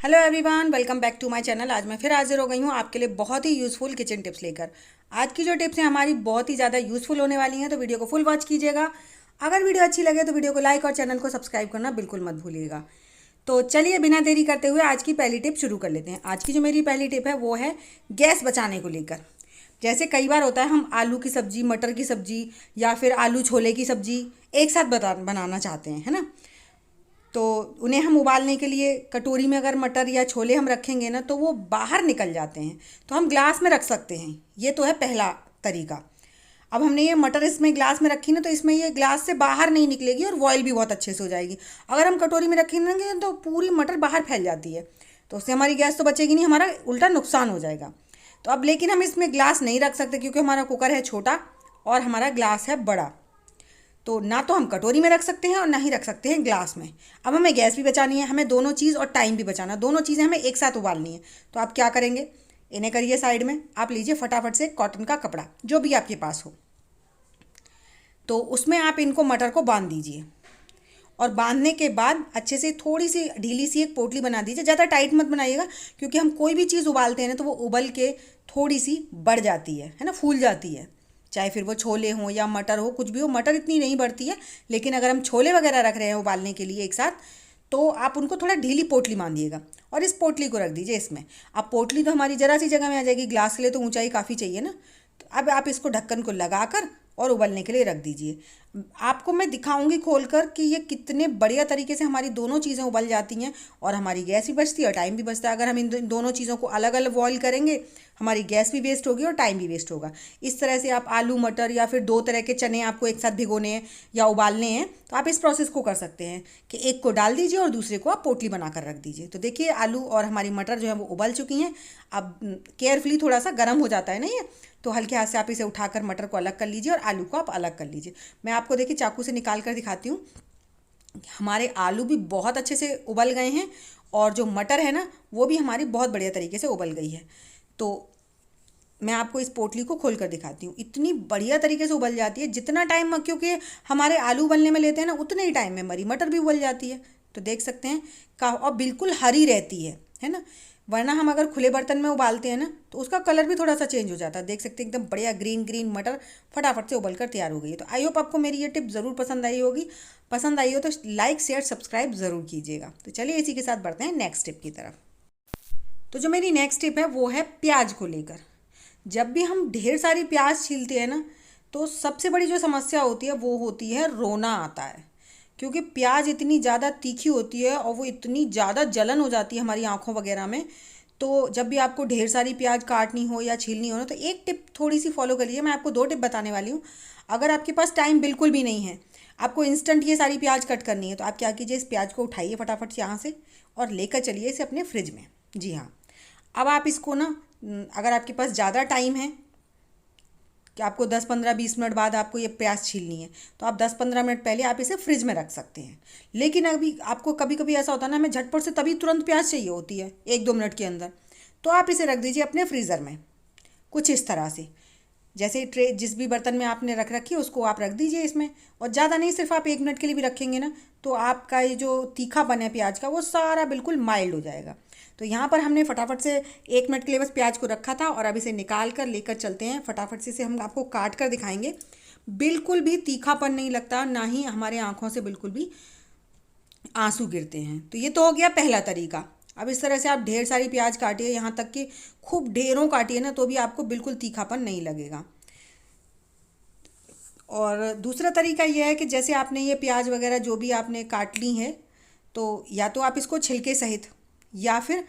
Hello everyone, welcome back to my channel. आज मैं फिर हाजिर हो गई हूँ आपके लिए बहुत ही यूज़फुल किचन टिप्स लेकर। आज की जो टिप्स हैं हमारी बहुत ही ज़्यादा यूज़फुल होने वाली हैं, तो वीडियो को फुल वॉच कीजिएगा। अगर वीडियो अच्छी लगे तो वीडियो को लाइक और चैनल को सब्सक्राइब करना बिल्कुल मत भूलिएगा। तो चलिए बिना देरी करते हुए आज की पहली टिप शुरू कर लेते हैं। आज की जो मेरी पहली टिप है वो है गैस बचाने को लेकर। जैसे कई बार होता है हम आलू की सब्ज़ी, मटर की सब्ज़ी या फिर आलू छोले की सब्ज़ी एक साथ बनाना चाहते हैं, है ना। तो उन्हें हम उबालने के लिए कटोरी में अगर मटर या छोले हम रखेंगे ना तो वो बाहर निकल जाते हैं, तो हम ग्लास में रख सकते हैं। ये तो है पहला तरीका। अब हमने ये मटर इसमें ग्लास में रखी ना तो इसमें ये ग्लास से बाहर नहीं निकलेगी और बॉयल भी बहुत अच्छे से हो जाएगी। अगर हम कटोरी में रखेंगे तो पूरी मटर बाहर फैल जाती है, तो उससे हमारी गैस तो बचेगी नहीं, हमारा उल्टा नुकसान हो जाएगा। तो अब लेकिन हम इसमें ग्लास नहीं रख सकते क्योंकि हमारा कुकर है छोटा और हमारा ग्लास है बड़ा। तो ना तो हम कटोरी में रख सकते हैं और ना ही रख सकते हैं ग्लास में। अब हमें गैस भी बचानी है, हमें दोनों चीज़ और टाइम भी बचाना, दोनों चीज़ें हमें एक साथ उबालनी है। तो आप क्या करेंगे, इन्हें करिए साइड में। आप लीजिए फटाफट से कॉटन का कपड़ा जो भी आपके पास हो, तो उसमें आप इनको मटर को बांध दीजिए। और बांधने के बाद अच्छे से थोड़ी सी ढीली सी एक पोटली बना दीजिए। ज़्यादा टाइट मत बनाइएगा क्योंकि हम कोई भी चीज़ उबालते हैं ना तो वो उबल के थोड़ी सी बढ़ जाती है ना, फूल जाती है। चाहे फिर वो छोले हों या मटर हो, कुछ भी हो। मटर इतनी नहीं बढ़ती है, लेकिन अगर हम छोले वगैरह रख रहे हैं उबालने के लिए एक साथ, तो आप उनको थोड़ा ढीली पोटली बांधिएगा और इस पोटली को रख दीजिए इसमें। अब पोटली तो हमारी ज़रा सी जगह में आ जाएगी, ग्लास के लिए तो ऊंचाई काफ़ी चाहिए ना। तो अब आप इसको ढक्कन को लगाकर और उबलने के लिए रख दीजिए। आपको मैं दिखाऊंगी खोलकर कि ये कितने बढ़िया तरीके से हमारी दोनों चीज़ें उबल जाती हैं और हमारी गैस भी बचती है और टाइम भी बचता है। अगर हम इन दोनों चीज़ों को अलग अलग बॉईल करेंगे, हमारी गैस भी वेस्ट होगी और टाइम भी वेस्ट होगा। इस तरह से आप आलू मटर या फिर दो तरह के चने आपको एक साथ भिगोने हैं या उबालने हैं, तो आप इस प्रोसेस को कर सकते हैं कि एक को डाल दीजिए और दूसरे को आप पोटली बनाकर रख दीजिए। तो देखिए आलू और हमारी मटर जो है वो उबल चुकी हैं। अब केयरफुली थोड़ा सा गर्म हो जाता है ना ये, तो हल्के हाथ से आप इसे उठाकर मटर को अलग कर लीजिए और आलू को आप अलग कर लीजिए। मैं आपको देखिए चाकू से निकाल कर दिखाती हूँ। हमारे आलू भी बहुत अच्छे से उबल गए हैं और जो मटर है ना वो भी हमारी बहुत बढ़िया तरीके से उबल गई है। तो मैं आपको इस पोटली को खोल कर दिखाती हूँ। इतनी बढ़िया तरीके से उबल जाती है, जितना टाइम क्योंकि हमारे आलू उबलने में लेते हैं ना उतने ही टाइम में हमारी मटर भी उबल जाती है। तो देख सकते हैं का, और बिल्कुल हरी रहती है ना। वरना हम अगर खुले बर्तन में उबालते हैं ना तो उसका कलर भी थोड़ा सा चेंज हो जाता है। देख सकते हैं एकदम बढ़िया ग्रीन ग्रीन मटर फटाफट से उबल कर तैयार हो गई है। तो आई होप आपको मेरी ये टिप ज़रूर पसंद आई होगी। पसंद आई हो तो लाइक शेयर सब्सक्राइब ज़रूर कीजिएगा। तो चलिए इसी के साथ बढ़ते हैं नेक्स्ट टिप की तरफ। तो जो मेरी नेक्स्ट टिप है वो है प्याज को लेकर। जब भी हम ढेर सारी प्याज छीलते हैं ना तो सबसे बड़ी जो समस्या होती है वो होती है रोना आता है। क्योंकि प्याज इतनी ज़्यादा तीखी होती है और वो इतनी ज़्यादा जलन हो जाती है हमारी आँखों वगैरह में। तो जब भी आपको ढेर सारी प्याज काटनी हो या छीलनी हो ना तो एक टिप थोड़ी सी फॉलो कर लीजिए। मैं आपको दो टिप बताने वाली हूँ। अगर आपके पास टाइम बिल्कुल भी नहीं है, आपको इंस्टेंट ये सारी प्याज कट करनी है, तो आप क्या कीजिए, इस प्याज को उठाइए फटाफट से यहाँ से और लेकर चलिए इसे अपने फ्रिज में। जी हाँ। अब आप इसको ना, अगर आपके पास ज़्यादा टाइम है कि आपको 10-15-20 मिनट बाद आपको ये प्याज छीलनी है, तो आप 10-15 मिनट पहले आप इसे फ्रिज में रख सकते हैं। लेकिन अभी आपको कभी कभी ऐसा होता है ना, हमें झटपट से तभी तुरंत प्याज चाहिए होती है 1-2 मिनट के अंदर, तो आप इसे रख दीजिए अपने फ्रीज़र में कुछ इस तरह से। जैसे ट्रे जिस भी बर्तन में आपने रख रखी है उसको आप रख दीजिए इसमें। और ज़्यादा नहीं, सिर्फ आप 1 मिनट के लिए भी रखेंगे ना तो आपका ये जो तीखापन है प्याज का वो सारा बिल्कुल माइल्ड हो जाएगा। तो यहाँ पर हमने फटाफट से 1 मिनट के लिए बस प्याज को रखा था और अब इसे निकाल कर लेकर चलते हैं। फटाफट से इसे हम आपको काट कर दिखाएंगे। बिल्कुल भी तीखापन नहीं लगता, ना ही हमारे आँखों से बिल्कुल भी आंसू गिरते हैं। तो ये तो हो गया पहला तरीका। अब इस तरह से आप ढेर सारी प्याज काटिए, यहाँ तक कि खूब ढेरों काटिए ना तो भी आपको बिल्कुल तीखापन नहीं लगेगा। और दूसरा तरीका यह है कि जैसे आपने ये प्याज वगैरह जो भी आपने काट ली है, तो या तो आप इसको छिलके सहित, या फिर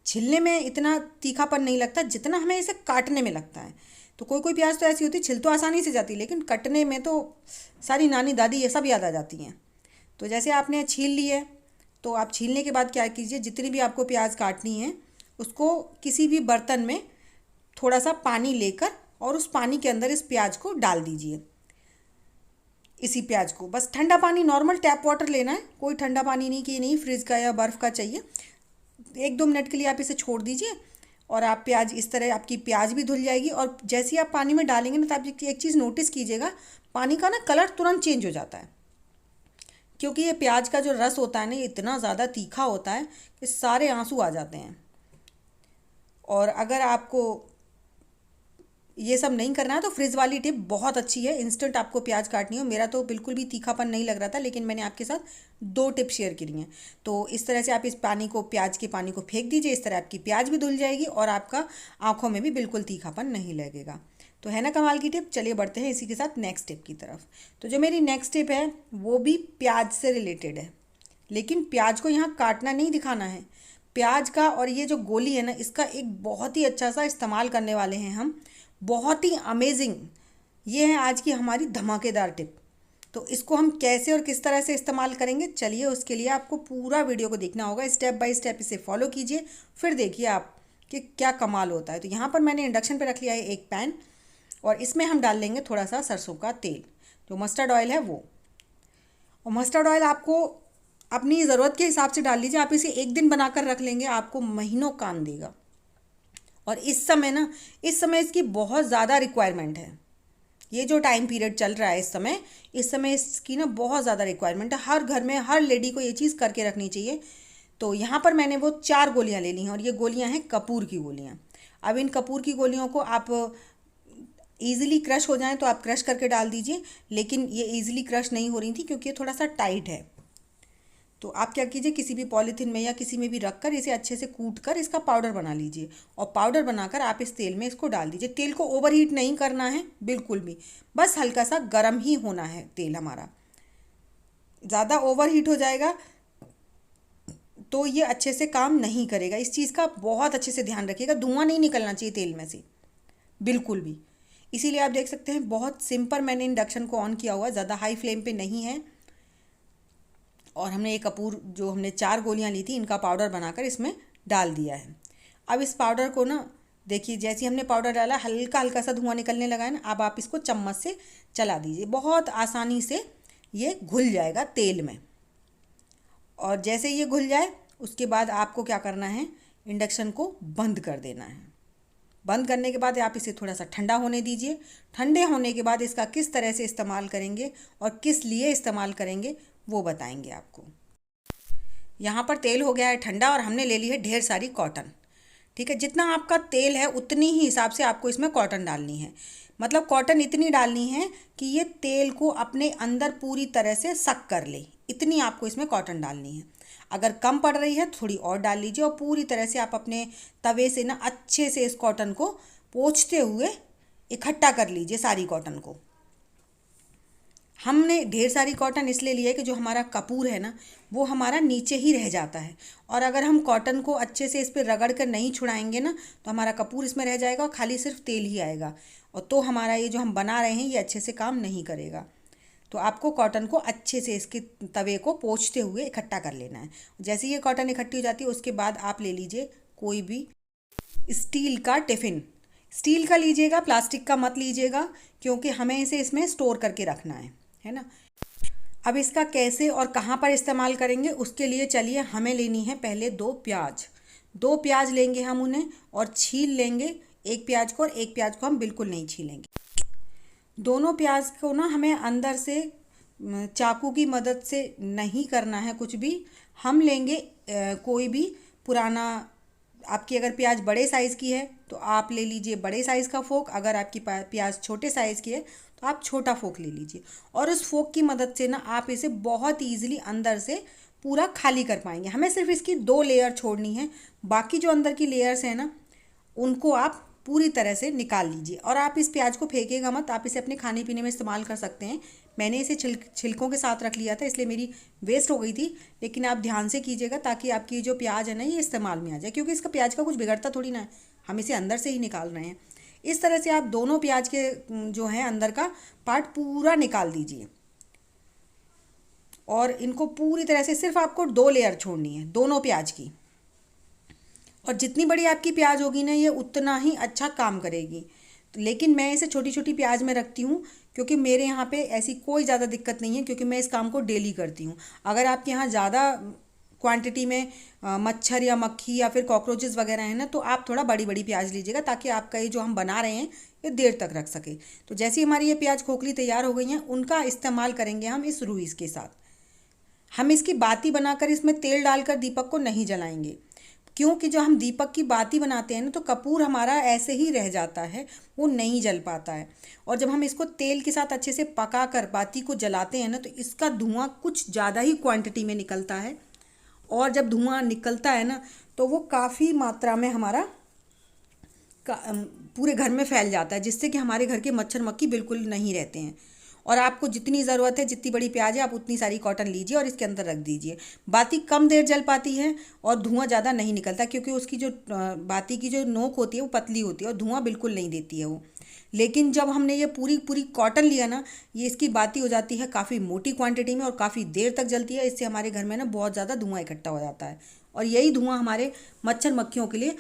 छिलने में इतना तीखापन नहीं लगता जितना हमें इसे काटने में लगता है। तो कोई कोई प्याज तो ऐसी होती है छिल तो आसानी से जाती है लेकिन कटने में तो सारी नानी दादी ये सब याद आ जाती हैं। तो जैसे आपने छील ली है, तो आप छीलने के बाद क्या कीजिए, जितनी भी आपको प्याज काटनी है उसको किसी भी बर्तन में थोड़ा सा पानी लेकर और उस पानी के अंदर इस प्याज को डाल दीजिए। इसी प्याज को बस ठंडा पानी, नॉर्मल टैप वाटर लेना है, कोई ठंडा पानी नहीं कि नहीं फ्रिज का या बर्फ़ का चाहिए। 1-2 मिनट के लिए आप इसे छोड़ दीजिए और आप प्याज, इस तरह आपकी प्याज भी धुल जाएगी। और जैसे ही आप पानी में डालेंगे ना तो आप एक चीज़ नोटिस कीजिएगा, पानी का ना कलर तुरंत चेंज हो जाता है। क्योंकि ये प्याज का जो रस होता है ना, ये इतना ज़्यादा तीखा होता है कि सारे आंसू आ जाते हैं। और अगर आपको ये सब नहीं करना है तो फ्रिज वाली टिप बहुत अच्छी है। इंस्टेंट आपको प्याज काटनी हो, मेरा तो बिल्कुल भी तीखापन नहीं लग रहा था, लेकिन मैंने आपके साथ दो टिप शेयर करी हैं। तो इस तरह से आप इस पानी को, प्याज के पानी को फेंक दीजिए। इस तरह आपकी प्याज भी धुल जाएगी और आपका आँखों में भी बिल्कुल तीखापन नहीं लगेगा। तो है ना कमाल की टिप। चलिए बढ़ते हैं इसी के साथ नेक्स्ट टिप की तरफ। तो जो मेरी नेक्स्ट टिप है वो भी प्याज से रिलेटेड है, लेकिन प्याज को यहाँ काटना नहीं दिखाना है। प्याज का और ये जो गोली है ना, इसका एक बहुत ही अच्छा सा इस्तेमाल करने वाले हैं हम, बहुत ही अमेजिंग। ये है आज की हमारी धमाकेदार टिप। तो इसको हम कैसे और किस तरह से इस्तेमाल करेंगे, चलिए उसके लिए आपको पूरा वीडियो को देखना होगा। स्टेप बाय स्टेप इसे फॉलो कीजिए, फिर देखिए आप कि क्या कमाल होता है। तो यहाँ पर मैंने इंडक्शन पर रख लिया है एक पैन, और इसमें हम डाल लेंगे थोड़ा सा सरसों का तेल, जो मस्टर्ड ऑयल है वो। और मस्टर्ड ऑयल आपको अपनी ज़रूरत के हिसाब से डाल लीजिए। आप इसे एक दिन बनाकर रख लेंगे, आपको महीनों काम देगा। और इस समय ना, इस समय इसकी बहुत ज़्यादा रिक्वायरमेंट है। ये जो टाइम पीरियड चल रहा है इस समय इसकी ना बहुत ज़्यादा रिक्वायरमेंट है। हर घर में हर लेडी को ये चीज़ करके रखनी चाहिए। तो यहाँ पर मैंने वो 4 गोलियाँ ले ली हैं, और ये गोलियाँ हैं कपूर की गोलियाँ। अब इन कपूर की गोलियों को आप ईज़िली क्रश हो जाएं तो आप क्रश करके डाल दीजिए, लेकिन ये ईज़िली क्रश नहीं हो रही थी क्योंकि ये थोड़ा सा टाइट है। तो आप क्या कीजिए, किसी भी पॉलीथीन में या किसी में भी रख कर इसे अच्छे से कूट कर इसका पाउडर बना लीजिए, और पाउडर बनाकर आप इस तेल में इसको डाल दीजिए। तेल को ओवरहीट नहीं करना है बिल्कुल भी, बस हल्का सा गर्म ही होना है तेल हमारा। ज़्यादा ओवरहीट हो जाएगा तो ये अच्छे से काम नहीं करेगा। इस चीज़ का बहुत अच्छे से ध्यान रखिएगा, धुआं नहीं निकलना चाहिए तेल में से बिल्कुल भी। इसीलिए आप देख सकते हैं बहुत सिंपल मैंने इंडक्शन को ऑन किया हुआ है, ज़्यादा हाई फ्लेम पे नहीं है। और हमने ये कपूर, जो हमने 4 गोलियां ली थी, इनका पाउडर बनाकर इसमें डाल दिया है। अब इस पाउडर को ना देखिए, जैसे ही हमने पाउडर डाला हल्का हल्का सा धुआं निकलने लगा है ना। अब आप इसको चम्मच से चला दीजिए, बहुत आसानी से ये घुल जाएगा तेल में। और जैसे ये घुल जाए उसके बाद आपको क्या करना है, इंडक्शन को बंद कर देना है। बंद करने के बाद आप इसे थोड़ा सा ठंडा होने दीजिए। ठंडे होने के बाद इसका किस तरह से इस्तेमाल करेंगे और किस लिए इस्तेमाल करेंगे वो बताएंगे आपको। यहाँ पर तेल हो गया है ठंडा, और हमने ले ली है ढेर सारी कॉटन। ठीक है, जितना आपका तेल है उतनी ही हिसाब से आपको इसमें कॉटन डालनी है। मतलब कॉटन इतनी डालनी है कि ये तेल को अपने अंदर पूरी तरह से सक कर ले, इतनी आपको इसमें कॉटन डालनी है। अगर कम पड़ रही है थोड़ी और डाल लीजिए, और पूरी तरह से आप अपने तवे से ना अच्छे से इस कॉटन को पोंछते हुए इकट्ठा कर लीजिए सारी कॉटन को। हमने ढेर सारी कॉटन इसलिए ली है कि जो हमारा कपूर है ना, वो हमारा नीचे ही रह जाता है। और अगर हम कॉटन को अच्छे से इस पर रगड़ कर नहीं छुड़ाएंगे ना, तो हमारा कपूर इसमें रह जाएगा और खाली सिर्फ तेल ही आएगा, और तो हमारा ये जो हम बना रहे हैं ये अच्छे से काम नहीं करेगा। तो आपको कॉटन को अच्छे से इसके तवे को पोंछते हुए इकट्ठा कर लेना है। जैसे ये कॉटन इकट्ठी हो जाती है उसके बाद आप ले लीजिए कोई भी स्टील का टिफ़िन। स्टील का लीजिएगा, प्लास्टिक का मत लीजिएगा, क्योंकि हमें इसे इसमें स्टोर करके रखना है ना। अब इसका कैसे और कहाँ पर इस्तेमाल करेंगे उसके लिए चलिए हमें लेनी है पहले 2 प्याज। 2 प्याज लेंगे हम उन्हें और छील लेंगे, एक प्याज को, और एक प्याज को हम बिल्कुल नहीं छीलेंगे। दोनों प्याज को ना हमें अंदर से चाकू की मदद से नहीं करना है कुछ भी। हम लेंगे कोई भी पुराना, आपकी अगर प्याज बड़े साइज़ की है तो आप ले लीजिए बड़े साइज़ का फोक, अगर आपकी प्याज छोटे साइज़ की है तो आप छोटा फोक ले लीजिए। और उस फोक की मदद से ना आप इसे बहुत ईजिली अंदर से पूरा खाली कर पाएंगे। हमें सिर्फ इसकी 2 लेयर छोड़नी है, बाकी जो अंदर की लेयर्स हैं ना उनको आप पूरी तरह से निकाल लीजिए। और आप इस प्याज को फेंकेगा मत, आप इसे अपने खाने पीने में इस्तेमाल कर सकते हैं। मैंने इसे छिलकों के साथ रख लिया था इसलिए मेरी वेस्ट हो गई थी, लेकिन आप ध्यान से कीजिएगा ताकि आपकी जो प्याज है ना ये इस्तेमाल में आ जाए, क्योंकि इसका प्याज का कुछ बिगड़ता थोड़ी ना है, हम इसे अंदर से ही निकाल रहे हैं। इस तरह से आप दोनों प्याज के जो है अंदर का पार्ट पूरा निकाल दीजिए, और इनको पूरी तरह से सिर्फ आपको 2 लेयर छोड़नी है दोनों प्याज की। और जितनी बड़ी आपकी प्याज होगी ना ये उतना ही अच्छा काम करेगी। तो लेकिन मैं इसे छोटी छोटी प्याज में रखती हूँ क्योंकि मेरे यहाँ पे ऐसी कोई ज़्यादा दिक्कत नहीं है, क्योंकि मैं इस काम को डेली करती हूँ। अगर आपके यहाँ ज़्यादा क्वांटिटी में मच्छर या मक्खी या फिर कॉकरोचेस वगैरह हैं ना, तो आप थोड़ा बड़ी बड़ी प्याज लीजिएगा ताकि आपका ये जो हम बना रहे हैं ये देर तक रख सके। तो जैसे ही हमारी ये प्याज खोखली तैयार हो गई हैं उनका इस्तेमाल करेंगे हम इस रुईस के साथ। हम इसकी बाती बनाकर इसमें तेल डालकर दीपक को नहीं जलाएंगे, क्योंकि जो हम दीपक की बाती बनाते हैं ना तो कपूर हमारा ऐसे ही रह जाता है, वो नहीं जल पाता है। और जब हम इसको तेल के साथ अच्छे से पका कर बाती को जलाते हैं ना तो इसका धुआं कुछ ज़्यादा ही क्वांटिटी में निकलता है। और जब धुआं निकलता है ना तो वो काफ़ी मात्रा में हमारा पूरे घर में फैल जाता है, जिससे कि हमारे घर के मच्छर मक्खी बिल्कुल नहीं रहते हैं। और आपको जितनी ज़रूरत है, जितनी बड़ी प्याज है, आप उतनी सारी कॉटन लीजिए और इसके अंदर रख दीजिए। बाती कम देर जल पाती है और धुआं ज़्यादा नहीं निकलता, क्योंकि उसकी जो बाती की जो नोक होती है वो पतली होती है और धुआं बिल्कुल नहीं देती है वो। लेकिन जब हमने ये पूरी पूरी कॉटन लिया ना, ये इसकी बाती हो जाती है काफ़ी मोटी क्वांटिटी में और काफ़ी देर तक जलती है। इससे हमारे घर में ना बहुत ज़्यादा धुआं इकट्ठा हो जाता है और यही धुआं हमारे मच्छर मक्खियों के लिए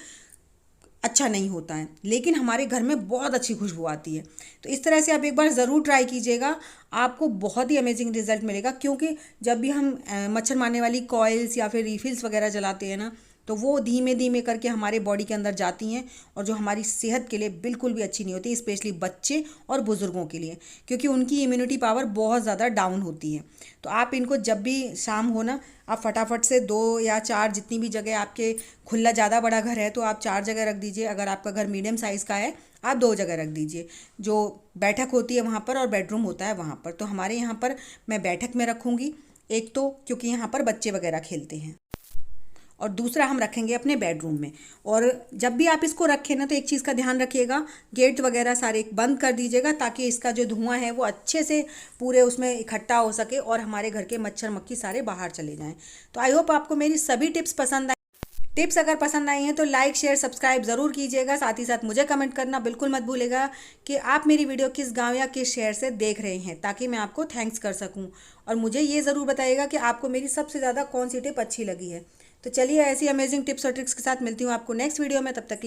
अच्छा नहीं होता है, लेकिन हमारे घर में बहुत अच्छी खुशबू आती है। तो इस तरह से आप एक बार ज़रूर ट्राई कीजिएगा, आपको बहुत ही अमेजिंग रिजल्ट मिलेगा। क्योंकि जब भी हम मच्छर मारने वाली कॉइल्स या फिर रिफिल्स वगैरह जलाते हैं ना तो वो धीमे धीमे करके हमारे बॉडी के अंदर जाती हैं और जो हमारी सेहत के लिए बिल्कुल भी अच्छी नहीं होती, स्पेशली बच्चे और बुज़ुर्गों के लिए, क्योंकि उनकी इम्यूनिटी पावर बहुत ज़्यादा डाउन होती है। तो आप इनको जब भी शाम हो ना, आप फटाफट से 2 या 4, जितनी भी जगह आपके खुला ज़्यादा बड़ा घर है तो आप 4 जगह रख दीजिए। अगर आपका घर मीडियम साइज़ का है आप 2 जगह रख दीजिए। जो बैठक होती है वहाँ पर और बेडरूम होता है वहाँ पर। तो हमारे यहाँ पर मैं बैठक में रखूँगी, एक तो क्योंकि यहाँ पर बच्चे वगैरह खेलते हैं, और दूसरा हम रखेंगे अपने बेडरूम में। और जब भी आप इसको रखें ना तो एक चीज़ का ध्यान रखिएगा, गेट वगैरह सारे बंद कर दीजिएगा ताकि इसका जो धुआं है वो अच्छे से पूरे उसमें इकट्ठा हो सके और हमारे घर के मच्छर मक्खी सारे बाहर चले जाएं। तो आई होप आपको मेरी सभी टिप्स पसंद आई। टिप्स अगर पसंद आई हैं तो लाइक शेयर सब्सक्राइब ज़रूर कीजिएगा। साथ ही साथ मुझे कमेंट करना बिल्कुल मत भूलिएगा कि आप मेरी वीडियो किस गांव या किस शहर से देख रहे हैं, ताकि मैं आपको थैंक्स कर सकूं। और मुझे ये ज़रूर बताइएगा कि आपको मेरी सबसे ज़्यादा कौन सी टिप अच्छी लगी है। तो चलिए, ऐसी अमेजिंग टिप्स और ट्रिक्स के साथ मिलती हूँ आपको नेक्स्ट वीडियो में। तब तक के लिए